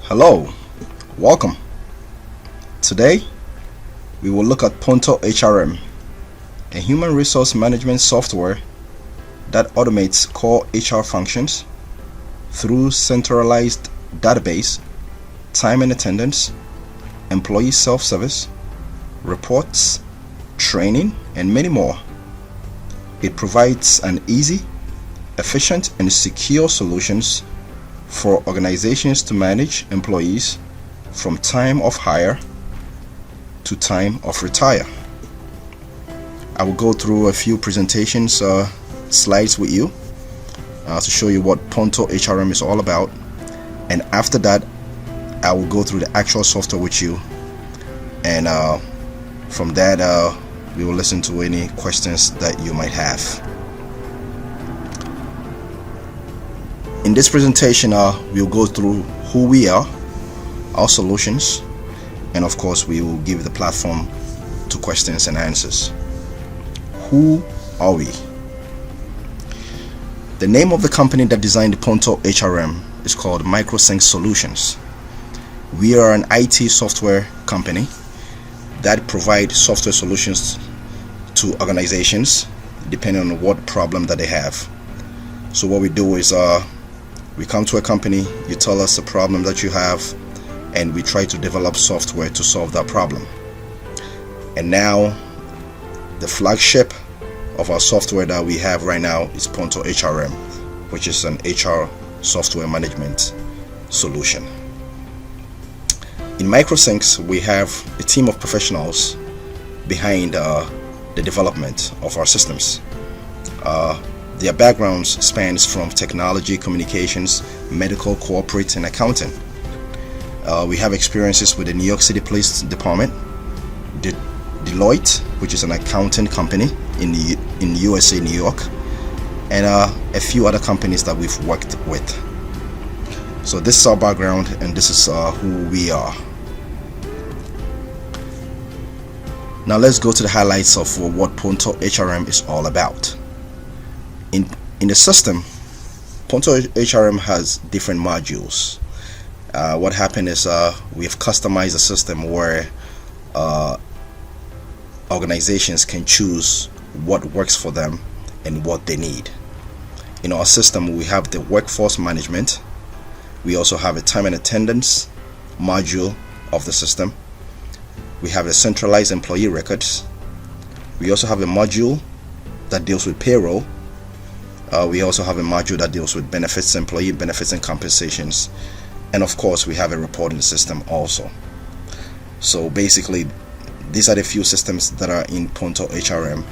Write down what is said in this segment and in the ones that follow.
Hello, welcome. Today we will look at PontoHRM, a human resource management software that automates core HR functions through centralized database, time and attendance, employee self-service, reports, training, and many more. It provides an easy, efficient, and secure solutions for organizations to manage employees from time of hire to time of retire. I will go through a few presentations slides with you to show you what PontoHRM is all about, and after that I will go through the actual software with you, and from that we will listen to any questions that you might have. In this presentation, we'll go through who we are, our solutions, and of course we will give the platform to questions and answers. Who are we? The name of the company that designed PontoHRM is called Microsync Solutions. We are an IT software company that provides software solutions to organizations depending on what problem that they have. So what we do is we come to a company, you tell us the problem that you have, and we try to develop software to solve that problem. And now the flagship of our software that we have right now is PontoHRM, which is an HR software management solution. In Microsync, we have a team of professionals behind the development of our systems. Their backgrounds spans from technology, communications, medical, corporate, and accounting. We have experiences with the New York City Police Department, Deloitte, which is an accounting company in USA, New York, and a few other companies that we've worked with. So this is our background, and this is who we are. Now let's go to the highlights of what PontoHRM is all about. In the system, PontoHRM has different modules. What happened is we have customized the system where organizations can choose what works for them and what they need. In our system, we have the workforce management. We also have a time and attendance module of the system. We have a centralized employee records. We also have a module that deals with payroll. We also have a module that deals with benefits, employee benefits and compensations, and of course we have a reporting system also. So basically these are the few systems that are in PontoHRM,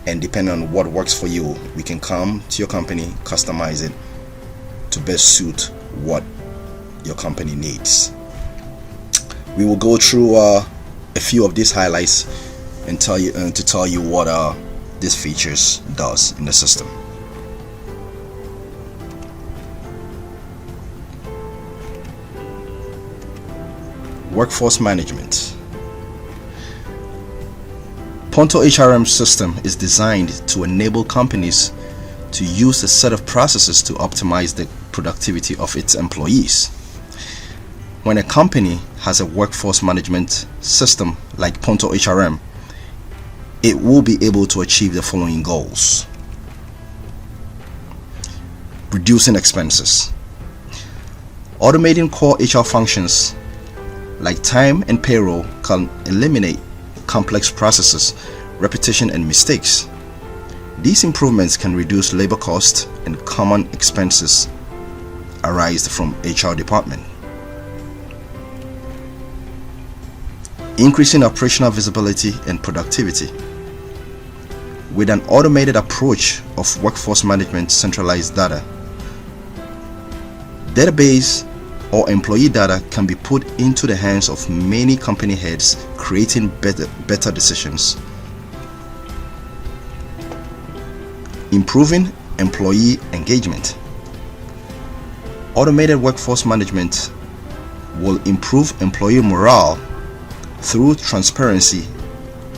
and depending on what works for you, we can come to your company, customize it to best suit what your company needs. We will go through a few of these highlights and tell you what these features does in the system. Workforce management. PontoHRM system is designed to enable companies to use a set of processes to optimize the productivity of its employees. When a company has a workforce management system like PontoHRM, it will be able to achieve the following goals. Reducing expenses. Automating core HR functions like time and payroll can eliminate complex processes, repetition, and mistakes. These improvements can reduce labor costs and common expenses arise from HR department. Increasing operational visibility and productivity. With an automated approach of workforce management, centralized data, database or employee data can be put into the hands of many company heads, creating better decisions. Improving employee engagement. Automated workforce management will improve employee morale through transparency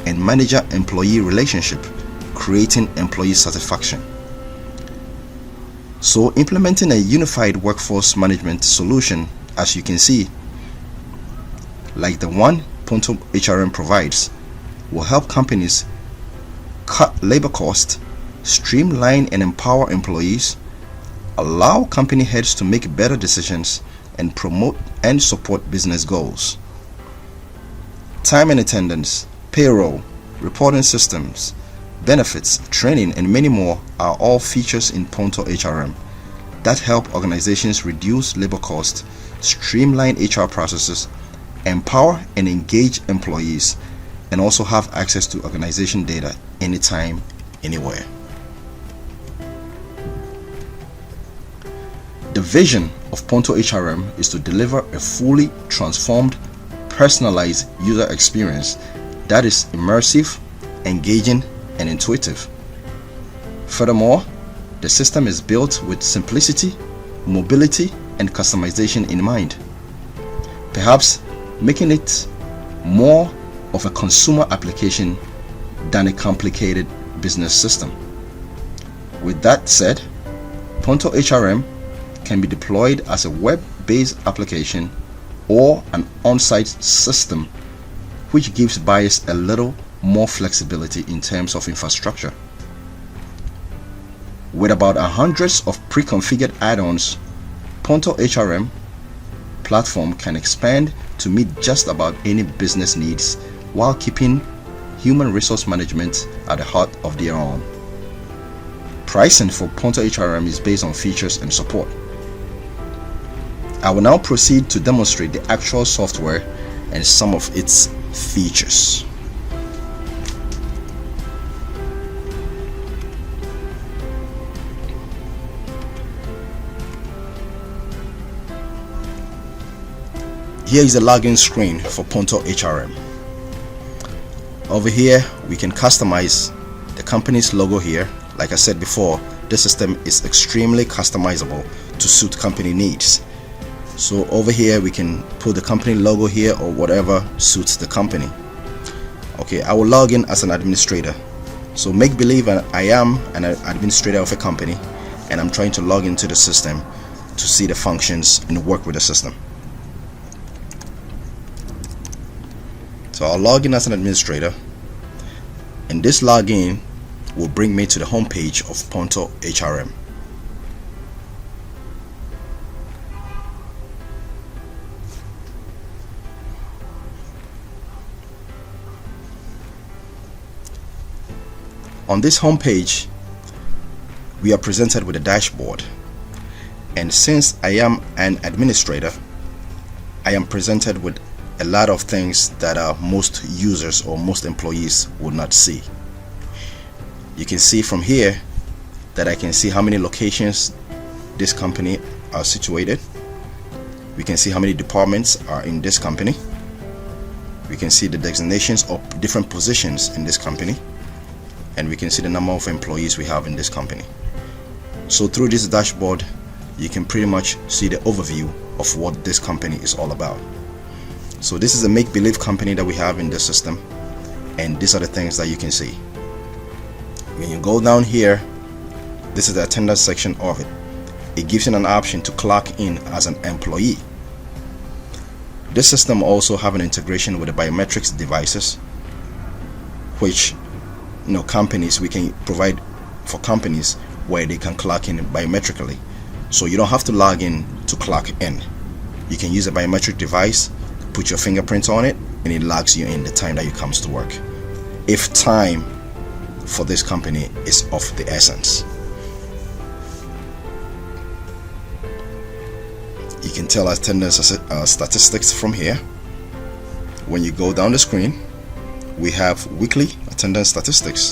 and manager-employee relationship, creating employee satisfaction. So implementing a unified workforce management solution as you can see, like the one PontoHRM provides, will help companies cut labor costs, streamline and empower employees, allow company heads to make better decisions, and promote and support business goals. Time and attendance, payroll, reporting systems, benefits, training, and many more are all features in PontoHRM that help organizations reduce labor costs, streamline HR processes, empower and engage employees, and also have access to organization data anytime, anywhere. The vision of PontoHRM is to deliver a fully transformed, personalized user experience that is immersive, engaging, and intuitive. Furthermore, the system is built with simplicity, mobility, and customization in mind, perhaps making it more of a consumer application than a complicated business system. With that said, PontoHRM can be deployed as a web-based application or an on-site system, which gives buyers a little more flexibility in terms of infrastructure. With about hundreds of pre-configured add-ons, PontoHRM platform can expand to meet just about any business needs while keeping human resource management at the heart of their own. Pricing for PontoHRM is based on features and support. I will now proceed to demonstrate the actual software and some of its features. Here is the login screen for PontoHRM. Over here, we can customize the company's logo here. Like I said before, this system is extremely customizable to suit company needs. So over here, we can put the company logo here or whatever suits the company. Okay, I will log in as an administrator. So make believe I am an administrator of a company and I'm trying to log into the system to see the functions and work with the system. So I'll log in as an administrator, and this login will bring me to the home page of PontoHRM. On this home page, we are presented with a dashboard, and since I am an administrator, I am presented with a lot of things that most users or most employees would not see. You can see from here that I can see how many locations this company are situated. We can see how many departments are in this company. We can see the designations of different positions in this company, and we can see the number of employees we have in this company. So through this dashboard, you can pretty much see the overview of what this company is all about. So this is a make-believe company that we have in the system, and these are the things that you can see. When you go down here, this is the attendance section of it. It gives you an option to clock in as an employee. This system also have an integration with the biometrics devices, which companies, we can provide for companies where they can clock in biometrically. So you don't have to log in to clock in. You can use a biometric device, put your fingerprint on it, and it logs you in the time that you comes to work, if time for this company is of the essence. You can tell attendance statistics from here. When you go down the screen, we have weekly attendance statistics,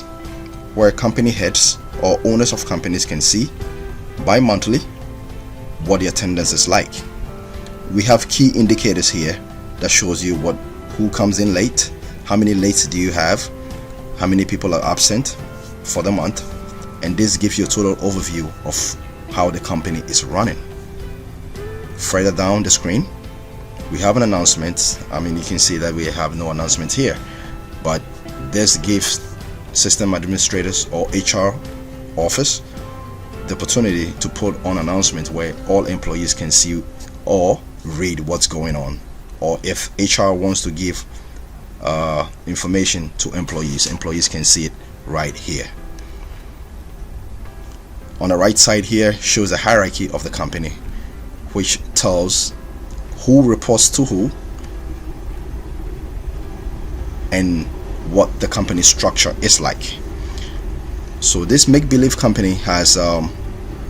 where company heads or owners of companies can see bi-monthly what the attendance is like. We have key indicators here that shows you who comes in late, how many lates do you have, how many people are absent for the month, and this gives you a total overview of how the company is running. Further down the screen, we have an announcement. You can see that we have no announcement here, but this gives system administrators or HR office the opportunity to put on announcement where all employees can see, or read what's going on, or if HR wants to give information to employees can see it right here. On the right side here shows a hierarchy of the company, which tells who reports to who and what the company structure is like. So this make-believe company has a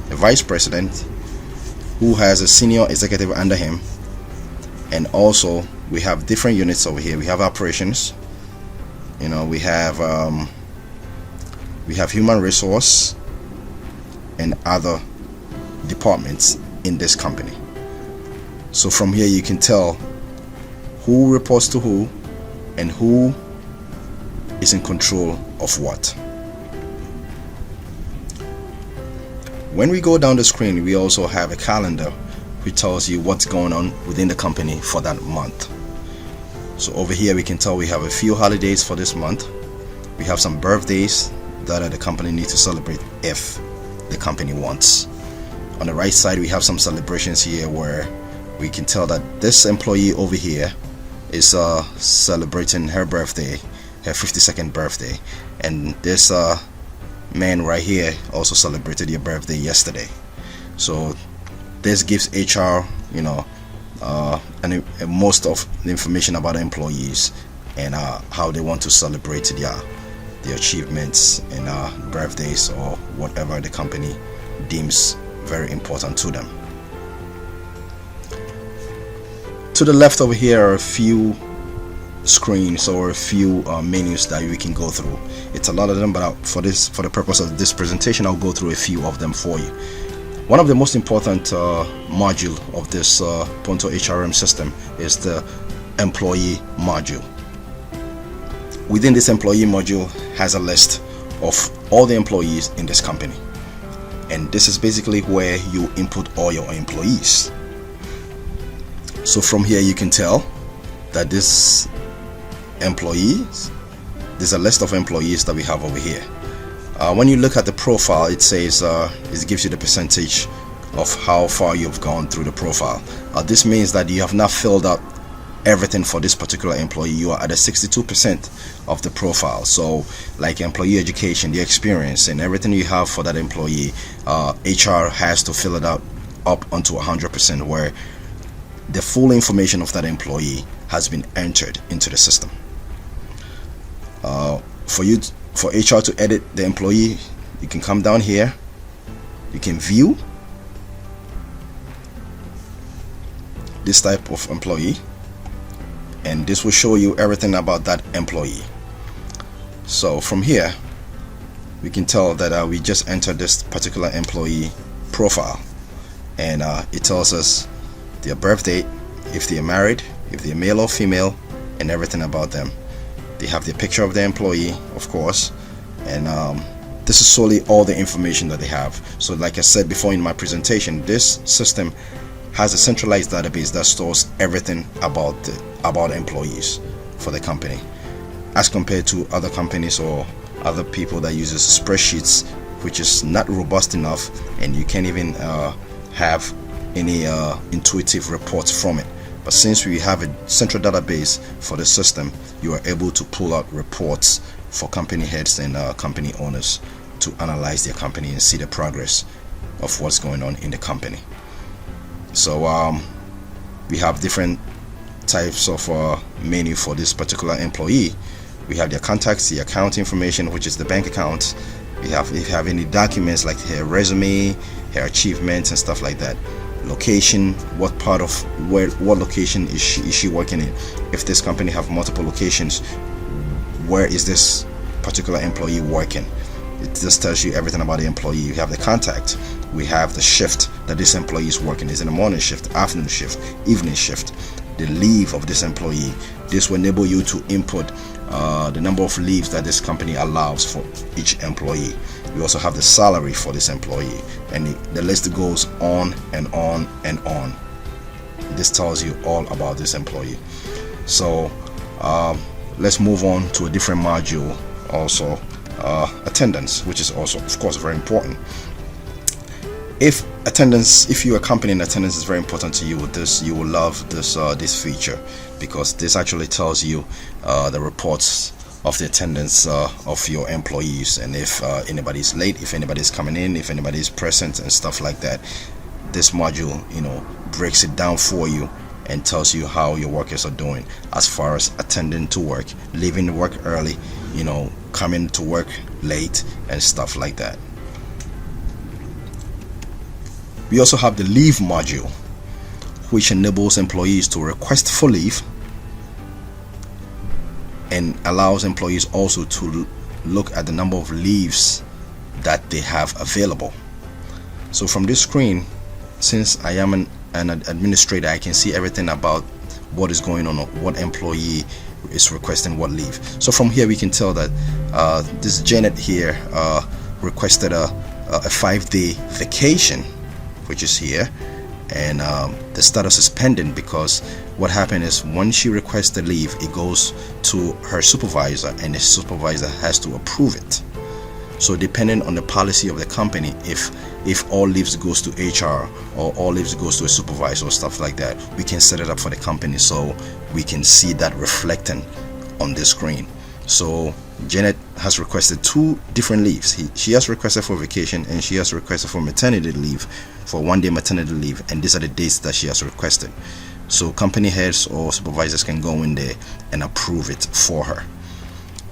vice president who has a senior executive under him, and also we have different units over here. We have operations, we have human resource and other departments in this company. So from here you can tell who reports to who and who is in control of what. When we go down the screen, we also have a calendar which tells you what's going on within the company for that month. So over here we can tell we have a few holidays for this month. We have some birthdays that the company needs to celebrate if the company wants. On the right side we have some celebrations here where we can tell that this employee over here is celebrating her birthday, her 52nd birthday, and this man right here also celebrated your birthday yesterday. So this gives HR and most of the information about the employees and how they want to celebrate their achievements and birthdays or whatever the company deems very important to them. To the left over here are a few screens or a few menus that we can go through. It's a lot of them, but for the purpose of this presentation, I'll go through a few of them for you. One of the most important module of this PontoHRM system is the employee module. Within this employee module has a list of all the employees in this company, and this is basically where you input all your employees. So from here you can tell that there's a list of employees that we have over here. When you look at the profile, it says it gives you the percentage of how far you've gone through the profile. This means that you have not filled out everything for this particular employee. You are at a 62% of the profile. So like employee education, the experience and everything you have for that employee, HR has to fill it out up onto 100%, where the full information of that employee has been entered into the system. For HR to edit the employee, you can come down here, you can view this type of employee, and this will show you everything about that employee. So from here we can tell that we just entered this particular employee profile, and it tells us their birth date, if they are married, if they are male or female, and everything about them. They have the picture of the employee, of course, and this is solely all the information that they have. So like I said before in my presentation, this system has a centralized database that stores everything about employees for the company, as compared to other companies or other people that uses spreadsheets, which is not robust enough, and you can't even have any intuitive reports from it. But since we have a central database for the system, you are able to pull out reports for company heads and company owners to analyze their company and see the progress of what's going on in the company. So we have different types of menu for this particular employee. We have their contacts, the account information, which is the bank account. If you have any documents like her resume, her achievements and stuff like that. Location, what location is she working in? If this company have multiple locations, where is this particular employee working? It just tells you everything about the employee. You have the contact. We have the shift that this employee is working. Is in the morning shift, afternoon shift, evening shift. The leave of this employee. This will enable you to input the number of leaves that this company allows for each employee. We also have the salary for this employee, and the list goes on and on and on. This tells you all about this employee. So let's move on to a different module, also attendance, which is also of course very important. If Attendance, if you're a company and attendance is very important to you, you will love this feature, because this actually tells you the reports of the attendance of your employees, and if anybody's late, if anybody's coming in, if anybody's present and stuff like that. This module, breaks it down for you and tells you how your workers are doing as far as attending to work, leaving work early, coming to work late and stuff like that. We also have the leave module, which enables employees to request for leave and allows employees also to look at the number of leaves that they have available. So from this screen, since I am an administrator, I can see everything about what is going on, what employee is requesting what leave. So from here we can tell that this Janet here requested a 5-day vacation, which is here, and the status is pending, because what happened is when she requests the leave, it goes to her supervisor and the supervisor has to approve it. So depending on the policy of the company, if all leaves goes to HR or all leaves goes to a supervisor or stuff like that, we can set it up for the company so we can see that reflecting on the screen. So Janet has requested 2 different leaves. She has requested for vacation and she has requested for maternity leave, for 1-day maternity leave, and these are the dates that she has requested. So company heads or supervisors can go in there and approve it for her.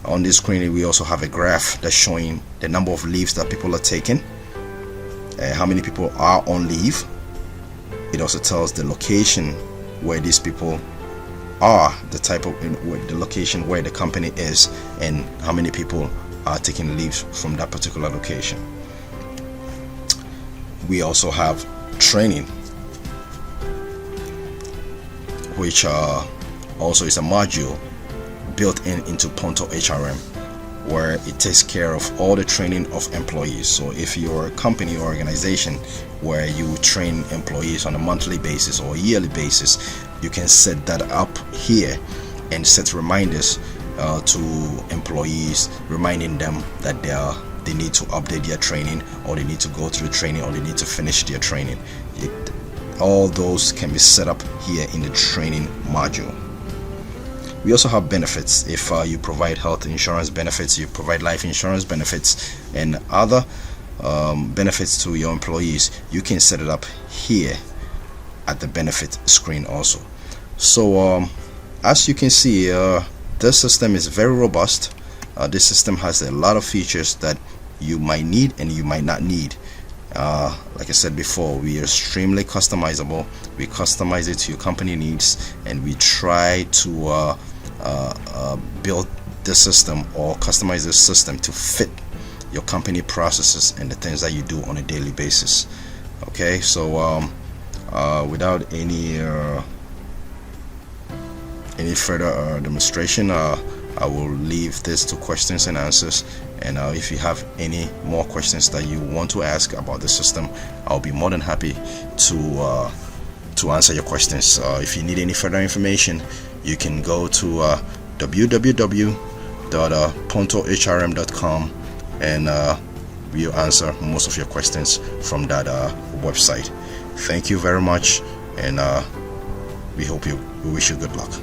On this screen we also have a graph that's showing the number of leaves that people are taking, how many people are on leave. It also tells the location where these people are, the type of the location where the company is, and how many people are taking leaves from that particular location. We also have training, which also is a module built into PontoHRM, where it takes care of all the training of employees. So if you're a company or organization where you train employees on a monthly basis or yearly basis, you can set that up here and set reminders to employees, reminding them that they need to update their training, or they need to go through training, or they need to finish their training. All those can be set up here in the training module. We also have benefits. If you provide health insurance benefits, you provide life insurance benefits, and other benefits to your employees, you can set it up here at the benefit screen also. So as you can see, this system is very robust. This system has a lot of features that you might need and you might not need. Like I said before, we are extremely customizable. We customize it to your company needs, and we try to build the system or customize the system to fit your company processes and the things that you do on a daily basis. Okay, so without any further demonstration, I will leave this to questions and answers, and if you have any more questions that you want to ask about the system, I'll be more than happy to answer your questions. If you need any further information, you can go to www.PontoHRM.com, and we'll answer most of your questions from that website. Thank you very much, and we wish you good luck.